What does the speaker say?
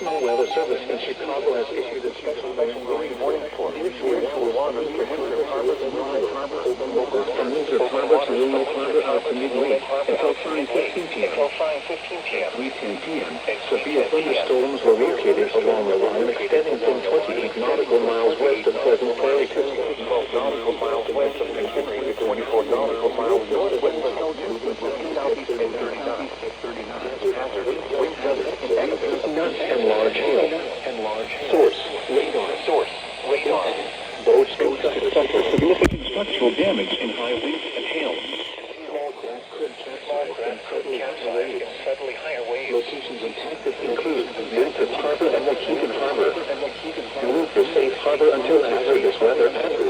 National Weather Service in Chicago has issued a special warning for nearshore waters for Windsor Harbor and Lake Harbor. From Windsor Harbor to Lake Harbor out to midweek until 5:15 p.m. 3:10 p.m. Severe thunderstorms were located along the line extending some 28 nautical miles west of Pleasant Prairie to 12 nautical miles west of Kingston, 24 nautical miles north of West southeast and 39. And large hail. Source, radar. Boats could suffer significant structural damage in high winds and hail. Small craft could capsize in suddenly higher waves. Locations impacted include Memphis Harbor and Waukegan Harbor. Move for safe harbor until after this weather.